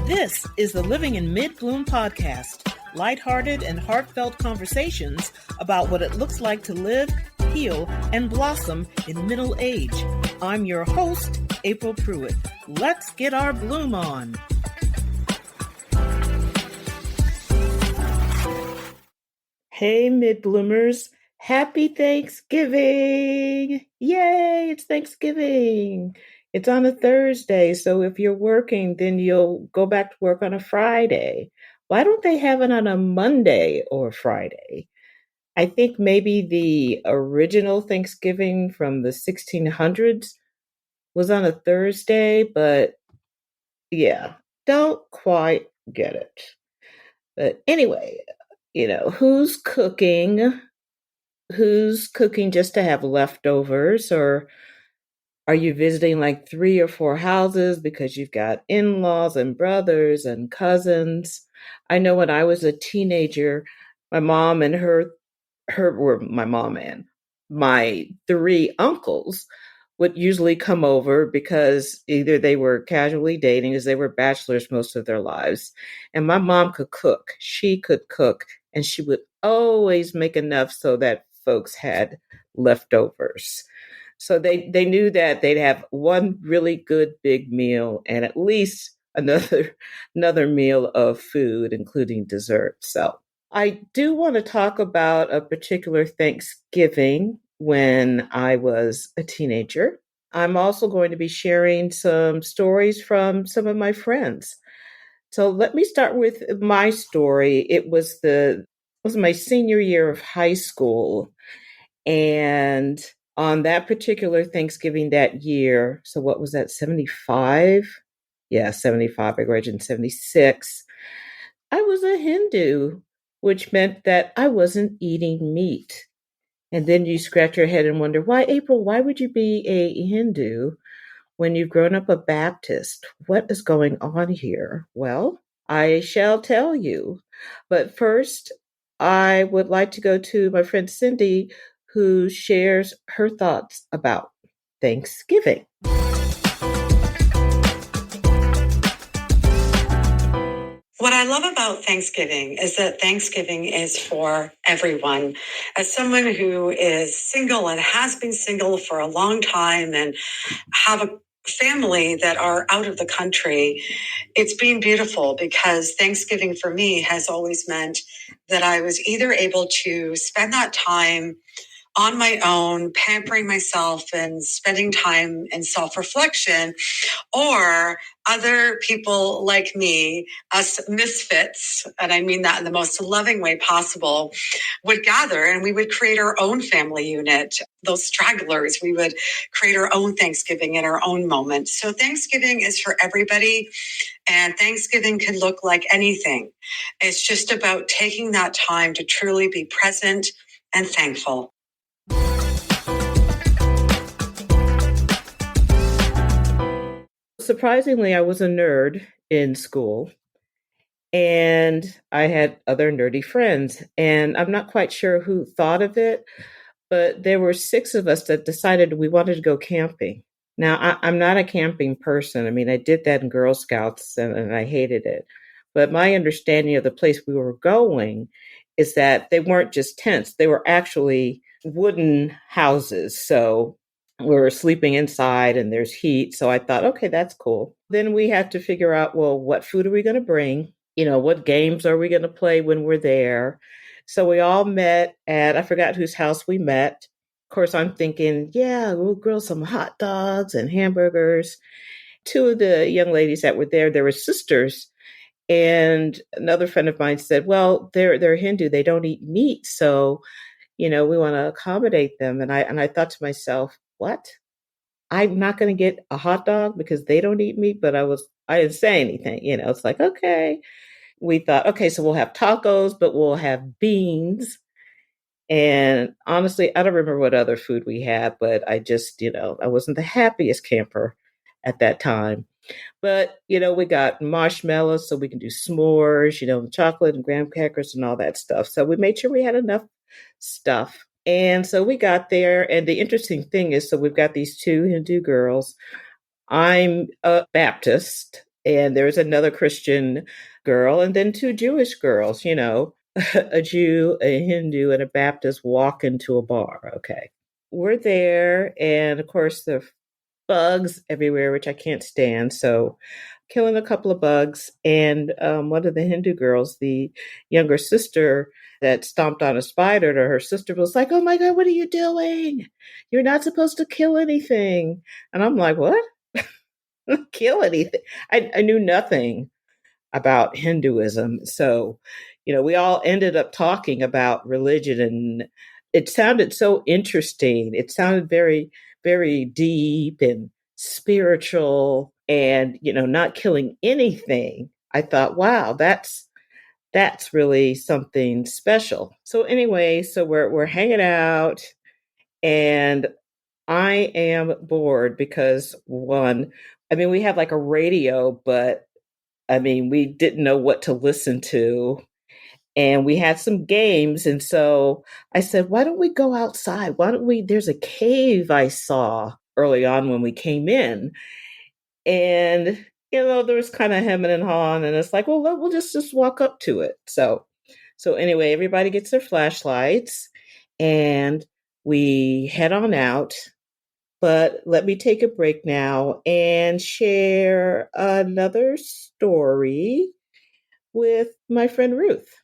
This is the Living in Mid-Bloom podcast, lighthearted and heartfelt conversations about what it looks like to live, heal, and blossom in middle age. I'm your host, April Pruitt. Let's get our bloom on. Hey, mid-bloomers. Happy Thanksgiving! Yay, it's Thanksgiving. It's on a Thursday, so if you're working, then you'll go back to work on a Friday. Why don't they have it on a Monday or Friday? I think maybe the original Thanksgiving from the 1600s was on a Thursday, but yeah, don't quite get it. But anyway, who's cooking? Who's cooking just to have leftovers, or are you visiting like 3 or 4 houses because you've got in-laws and brothers and cousins? I know when I was a teenager, my mom and her were my mom and my 3 uncles would usually come over because either they were casually dating as they were bachelors most of their lives. And my mom could cook. She could cook, and she would always make enough so that folks had leftovers. So they knew that they'd have one really good big meal and at least another meal of food, including dessert. So I do want to talk about a particular Thanksgiving when I was a teenager. I'm also going to be sharing some stories from some of my friends. So let me start with my story. It was my senior year of high school, and on that particular Thanksgiving that year, so what was that, 75? Yeah, 75. I graduated in 76. I was a Hindu, which meant that I wasn't eating meat. And then you scratch your head and wonder, why, April, why would you be a Hindu when you've grown up a Baptist? What is going on here? Well, I shall tell you. But first, I would like to go to my friend Cindy, who shares her thoughts about Thanksgiving. What I love about Thanksgiving is that Thanksgiving is for everyone. As someone who is single and has been single for a long time and have a family that are out of the country, it's been beautiful because Thanksgiving for me has always meant that I was either able to spend that time on my own, pampering myself and spending time in self-reflection, or other people like me, us misfits, and I mean that in the most loving way possible, would gather and we would create our own family unit. Those stragglers, we would create our own Thanksgiving in our own moment. So Thanksgiving is for everybody, and Thanksgiving can look like anything. It's just about taking that time to truly be present and thankful. Surprisingly, I was a nerd in school, and I had other nerdy friends. And I'm not quite sure who thought of it, but there were 6 of us that decided we wanted to go camping. Now, I'm not a camping person. I mean, I did that in Girl Scouts and I hated it. But my understanding of the place we were going is that they weren't just tents, they were actually wooden houses. So we're sleeping inside and there's heat. So I thought, okay, that's cool. Then we had to figure out, well, what food are we going to bring? What games are we going to play when we're there? So we all met at, I forgot whose house we met. Of course, I'm thinking, yeah, we'll grill some hot dogs and hamburgers. 2 of the young ladies that were there were sisters. And another friend of mine said, well, they're Hindu, they don't eat meat. So, we want to accommodate them. And I thought to myself, what? I'm not going to get a hot dog because they don't eat meat, but I didn't say anything. It's like, okay. We thought, okay, so we'll have tacos, but we'll have beans. And honestly, I don't remember what other food we had, but I just, I wasn't the happiest camper at that time. But, we got marshmallows so we can do s'mores, chocolate and graham crackers and all that stuff. So we made sure we had enough stuff. And so we got there. And the interesting thing is, so we've got these 2 Hindu girls. I'm a Baptist. And there was another Christian girl, and then two Jewish girls, a Jew, a Hindu, and a Baptist walk into a bar. Okay. We're there, and of course, the bugs everywhere, which I can't stand. So, killing a couple of bugs. And one of the Hindu girls, the younger sister that stomped on a spider to her sister, was like, "Oh my God, what are you doing? You're not supposed to kill anything." And I'm like, "What? Kill anything?" I knew nothing about Hinduism. So, we all ended up talking about religion, and it sounded so interesting. It sounded very, very deep and spiritual, and, not killing anything. I thought, wow, that's really something special. So anyway, so we're hanging out, and I am bored because one, I mean, we have like a radio, but I mean, we didn't know what to listen to. And we had some games. And so I said, why don't we go outside? Why don't we? There's a cave I saw early on when we came in. And, there was kind of hemming and hawing. And it's like, well, we'll just walk up to it. So anyway, everybody gets their flashlights and we head on out. But let me take a break now and share another story with my friend Ruth.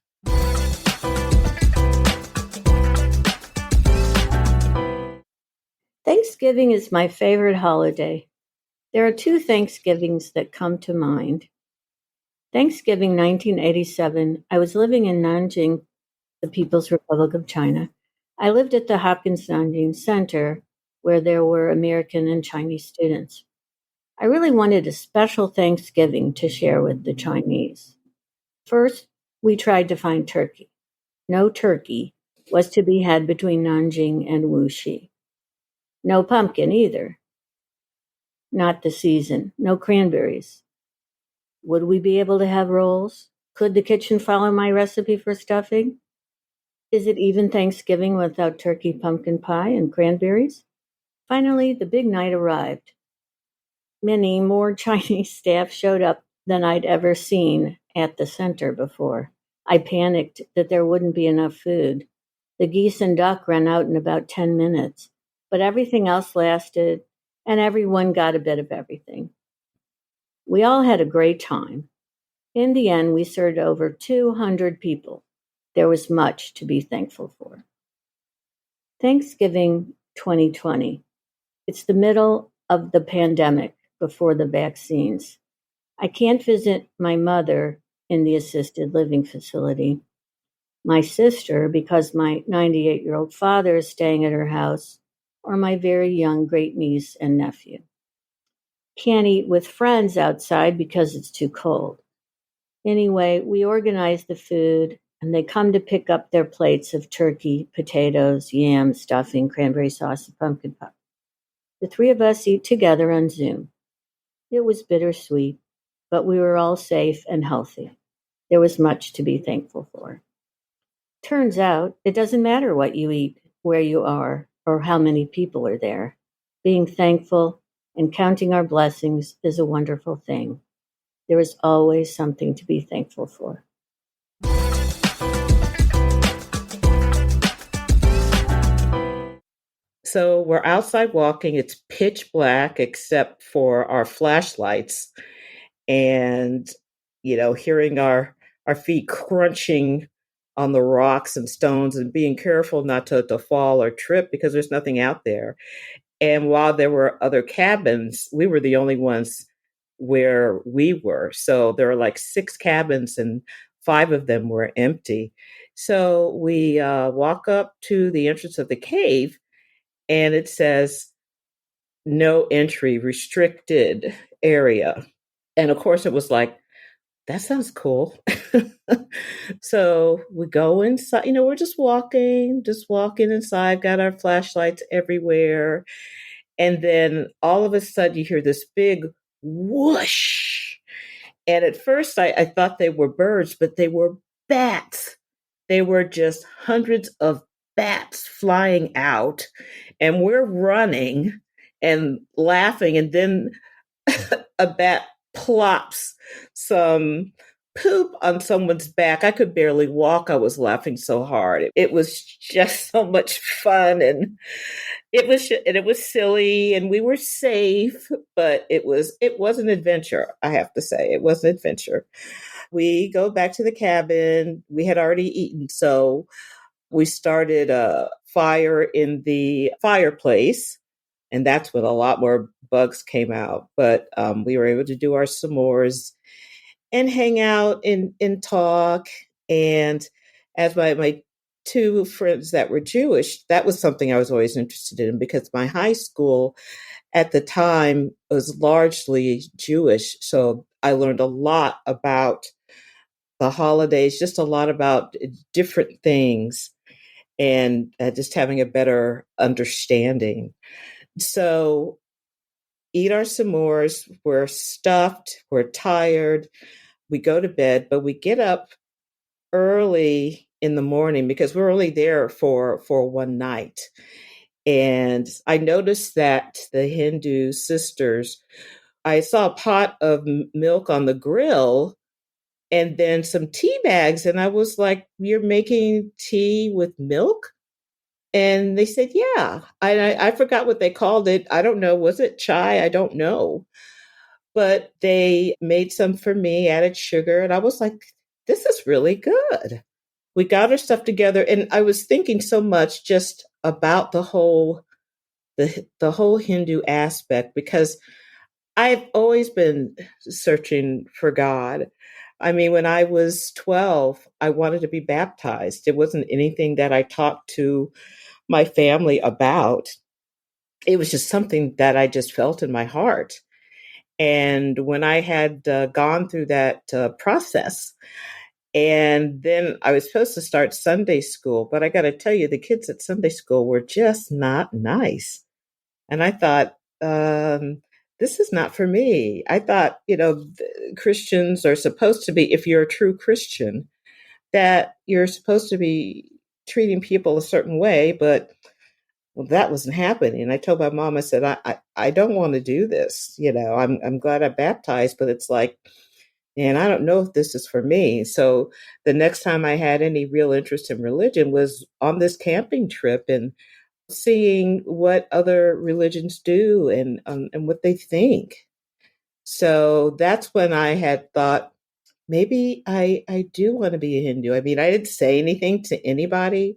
Thanksgiving is my favorite holiday. There are two Thanksgivings that come to mind. Thanksgiving 1987, I was living in Nanjing, the People's Republic of China. I lived at the Hopkins Nanjing Center, where there were American and Chinese students. I really wanted a special Thanksgiving to share with the Chinese. First, we tried to find turkey. No turkey was to be had between Nanjing and Wuxi. No pumpkin either. Not the season. No cranberries. Would we be able to have rolls? Could the kitchen follow my recipe for stuffing? Is it even Thanksgiving without turkey, pumpkin pie, and cranberries? Finally, the big night arrived. Many more Chinese staff showed up than I'd ever seen at the center before. I panicked that there wouldn't be enough food. The geese and duck ran out in about 10 minutes, but everything else lasted, and everyone got a bit of everything. We all had a great time. In the end, we served over 200 people. There was much to be thankful for. Thanksgiving 2020. It's the middle of the pandemic before the vaccines. I can't visit my mother in the assisted living facility. My sister, because my 98-year-old father is staying at her house, or my very young great niece and nephew. Can't eat with friends outside because it's too cold. Anyway, we organize the food, and they come to pick up their plates of turkey, potatoes, yams, stuffing, cranberry sauce, and pumpkin pie. The three of us eat together on Zoom. It was bittersweet, but we were all safe and healthy. There was much to be thankful for. Turns out, it doesn't matter what you eat, where you are, or how many people are there. Being thankful and counting our blessings is a wonderful thing. There is always something to be thankful for. So we're outside walking. It's pitch black except for our flashlights, and hearing our feet crunching on the rocks and stones, and being careful not to fall or trip because there's nothing out there. And while there were other cabins, we were the only ones where we were. So there were like six cabins, and five of them were empty. So we walk up to the entrance of the cave, and it says no entry, restricted area. And of course, it was like, that sounds cool. So we go inside, we're just walking inside, got our flashlights everywhere. And then all of a sudden, you hear this big whoosh. And at first, I thought they were birds, but they were bats. They were just hundreds of bats flying out. And we're running and laughing. And then a bat plops some poop on someone's back. I could barely walk. I was laughing so hard. It was just so much fun, and it was silly, and we were safe, but it was an adventure. I have to say, it was an adventure. We go back to the cabin. We had already eaten, so we started a fire in the fireplace, and that's when a lot more bugs came out. But we were able to do our s'mores and hang out and talk. And as my two friends that were Jewish, that was something I was always interested in because my high school at the time was largely Jewish. So I learned a lot about the holidays, just a lot about different things, and just having a better understanding. So, eat our s'mores. We're stuffed, we're tired, we go to bed, but we get up early in the morning because we're only there for one night. And I noticed that the Hindu sisters, I saw a pot of milk on the grill and then some tea bags. And I was like, "You're making tea with milk?" And they said, "Yeah." I forgot what they called it. I don't know. Was it chai? I don't know. But they made some for me, added sugar. And I was like, "This is really good." We got our stuff together. And I was thinking so much just about the whole Hindu aspect because I've always been searching for God. I mean, when I was 12, I wanted to be baptized. It wasn't anything that I talked to my family about. It was just something that I just felt in my heart. And when I had gone through that process, and then I was supposed to start Sunday school, but I got to tell you, the kids at Sunday school were just not nice. And I thought, this is not for me. I thought, Christians are supposed to be, if you're a true Christian, that you're supposed to be treating people a certain way, but well, that wasn't happening. And I told my mom, I said, I don't want to do this. I'm glad I baptized, but it's like, and I don't know if this is for me. So the next time I had any real interest in religion was on this camping trip and seeing what other religions do and what they think. So that's when I had thought maybe I do want to be a Hindu. I mean, I didn't say anything to anybody,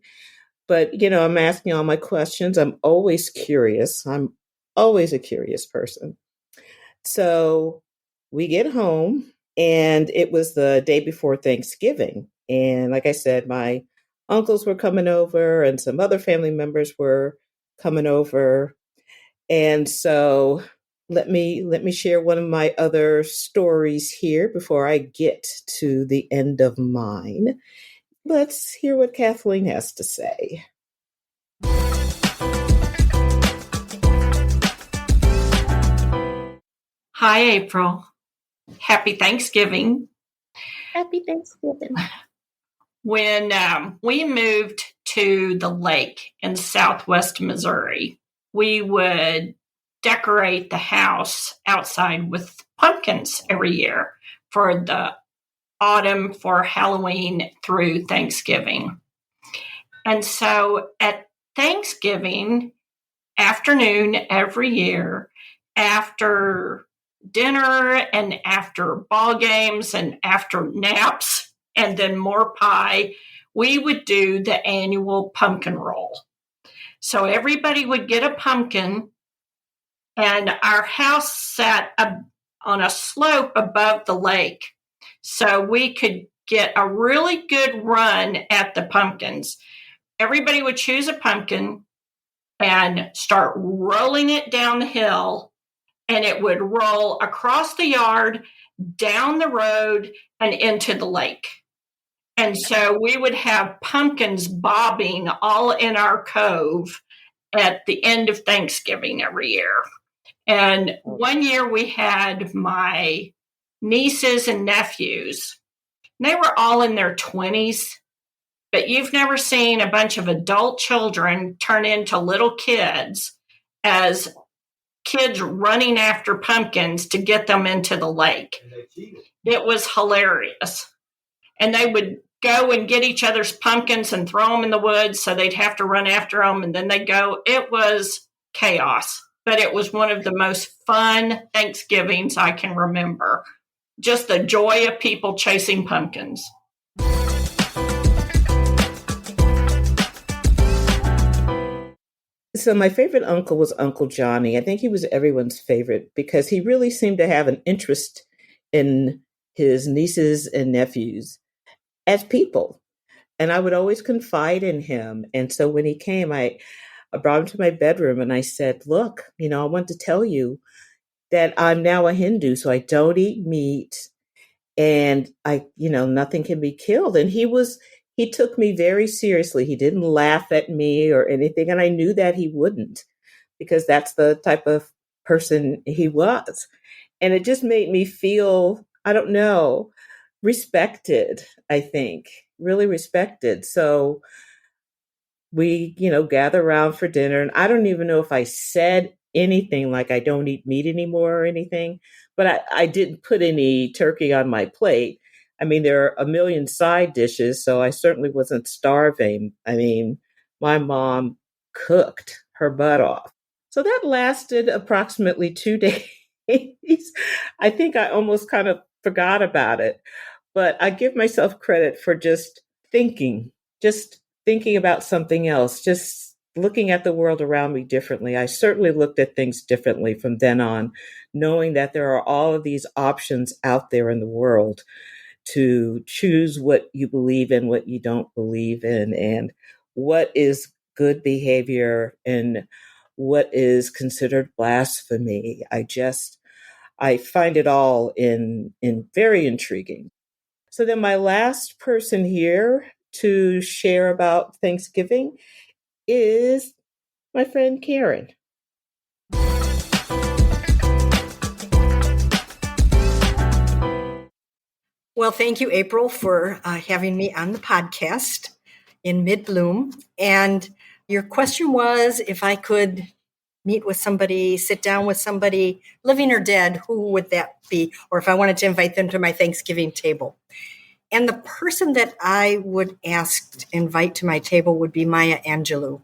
but I'm asking all my questions. I'm always curious. I'm always a curious person. So we get home, and it was the day before Thanksgiving. And like I said, my uncles were coming over and some other family members were coming over. And so let me share one of my other stories here before I get to the end of mine. Let's hear what Kathleen has to say. Hi, April. Happy Thanksgiving. Happy Thanksgiving. When we moved to the lake in southwest Missouri, we would decorate the house outside with pumpkins every year for the autumn, for Halloween through Thanksgiving. And so at Thanksgiving afternoon every year, after dinner and after ball games and after naps and then more pie, we would do the annual pumpkin roll. So everybody would get a pumpkin, and our house sat on a slope above the lake. So we could get a really good run at the pumpkins. Everybody would choose a pumpkin and start rolling it down the hill, and it would roll across the yard, down the road, and into the lake. And so we would have pumpkins bobbing all in our cove at the end of Thanksgiving every year. And one year we had my nieces and nephews. They were all in their 20s, but you've never seen a bunch of adult children turn into little kids as kids running after pumpkins to get them into the lake. It was hilarious. And they would go and get each other's pumpkins and throw them in the woods, so they'd have to run after them, and then they'd go. It was chaos, but it was one of the most fun Thanksgivings I can remember. Just the joy of people chasing pumpkins. So my favorite uncle was Uncle Johnny. I think he was everyone's favorite because he really seemed to have an interest in his nieces and nephews as people. And I would always confide in him. And so when he came, I brought him to my bedroom and I said, look, I want to tell you that I'm now a Hindu, so I don't eat meat and nothing can be killed. And he took me very seriously. He didn't laugh at me or anything. And I knew that he wouldn't because that's the type of person he was. And it just made me feel, I don't know, respected, I think, really respected. So we, gather around for dinner. And I don't even know if I said anything like I don't eat meat anymore or anything, but I didn't put any turkey on my plate. I mean, there are a million side dishes, so I certainly wasn't starving. I mean, my mom cooked her butt off. So that lasted approximately 2 days. I think I almost kind of forgot about it, but I give myself credit for just thinking about something else, just looking at the world around me differently. I certainly looked at things differently from then on, knowing that there are all of these options out there in the world to choose what you believe in, what you don't believe in, and what is good behavior and what is considered blasphemy. I find it all in very intriguing. So then my last person here to share about Thanksgiving is my friend Karen. Well, thank you, April, for having me on the podcast in mid-bloom. And your question was if I could meet with somebody, sit down with somebody, living or dead, who would that be? Or if I wanted to invite them to my Thanksgiving table. And the person that I would invite to my table would be Maya Angelou.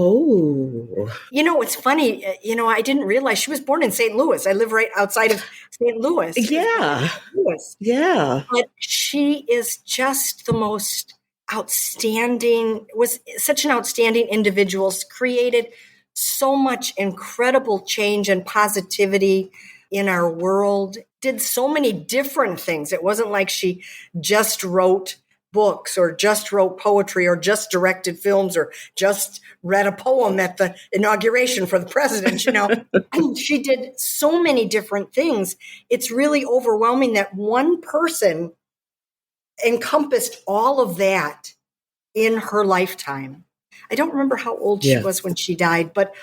Oh. It's funny. I didn't realize she was born in St. Louis. I live right outside of St. Louis. Yeah. Yeah. But she is just the most was such an outstanding individual, created so much incredible change and positivity in our world, did so many different things. It wasn't like she just wrote books or just wrote poetry or just directed films or just read a poem at the inauguration for the president. She did so many different things. It's really overwhelming that one person encompassed all of that in her lifetime. I don't remember how old she was when she died, but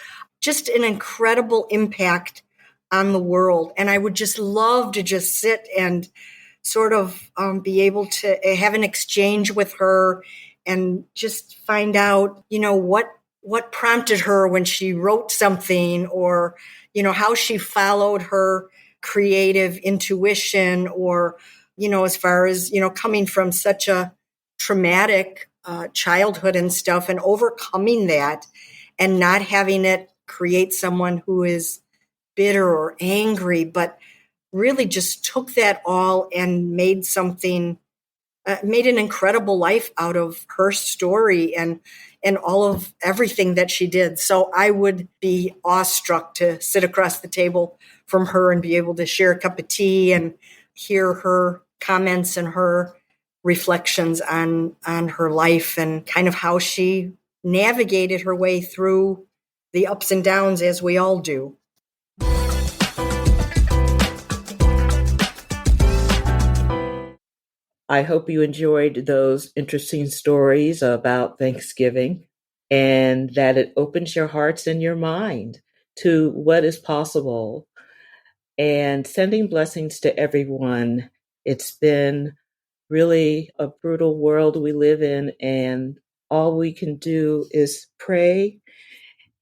just an incredible impact on the world. And I would just love to just sit and sort of be able to have an exchange with her and just find out, what prompted her when she wrote something, or, how she followed her creative intuition, or, as far as, coming from such a traumatic childhood and stuff and overcoming that and not having it create someone who is bitter or angry, but really just took that all and made an incredible life out of her story and all of everything that she did. So I would be awestruck to sit across the table from her and be able to share a cup of tea and hear her comments and her reflections on her life and kind of how she navigated her way through the ups and downs as we all do. I hope you enjoyed those interesting stories about Thanksgiving and that it opens your hearts and your mind to what is possible. And sending blessings to everyone. It's been really a brutal world we live in, and all we can do is pray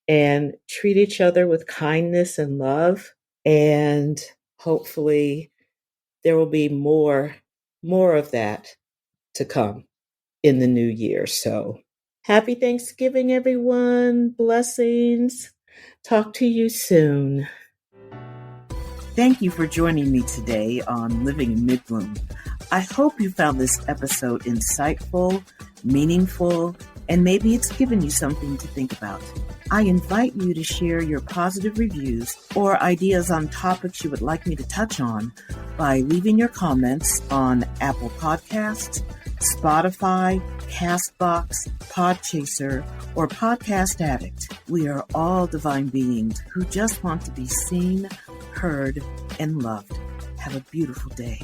and treat each other with kindness and love. And hopefully there will be more of that to come in the new year. So happy Thanksgiving, everyone. Blessings. Talk to you soon. Thank you for joining me today on Living in Midbloom. I hope you found this episode insightful, meaningful, and maybe it's given you something to think about. I invite you to share your positive reviews or ideas on topics you would like me to touch on by leaving your comments on Apple Podcasts, Spotify, Castbox, Podchaser, or Podcast Addict. We are all divine beings who just want to be seen, heard, and loved. Have a beautiful day.